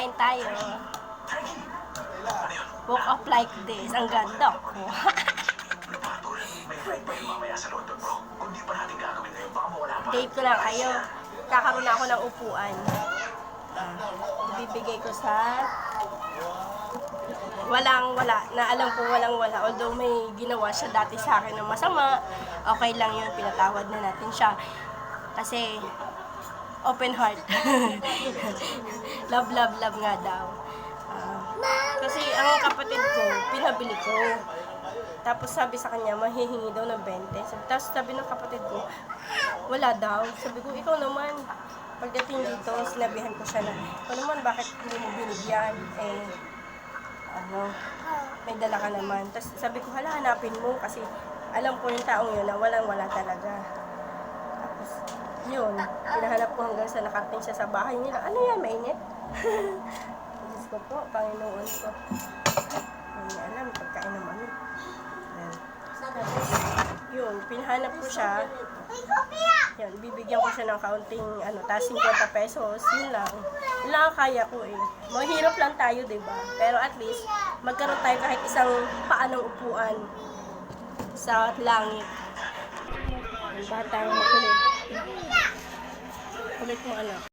kain tayo. Walk up like this. Ang ganda ko. Date ko lang kayo. Kakaroon ako ng upuan. Bibigay ko sa walang-wala. Na alam ko walang-wala. Although may ginawa siya dati sa akin ng masama, okay lang yun. Pinatawad na natin siya. Kasi open heart. Love, love, love nga daw. Kasi ang kapatid ko, pinabili ko. Tapos sabi sa kanya, mahihingi daw ng 20. Tapos sabi ng kapatid ko, wala daw. Sabi ko, ikaw naman. Pagdating dito, sinabihan ko siya na, ikaw naman, bakit hindi mo binigyan? May dala ka naman. Tapos sabi ko, hala, hanapin mo. Kasi alam ko yung taong yun na walang-wala talaga. Tapos, yun, pinahanap ko hanggang sa nakarating siya sa bahay nila. Ano yan, mainit? Diyos ko po, Panginoon ko. Hindi alam, pagkain naman yun. Yun, pinahanap ko siya. Yun, bibigyan ko siya ng kaunting, taas 50 pesos. Yun lang. Yun lang ang kaya ko eh. Mahirap lang tayo, diba? Pero at least, magkaroon tayo kahit isang paanong upuan sa langit. Ang batang makulit. Kulit mo, anak.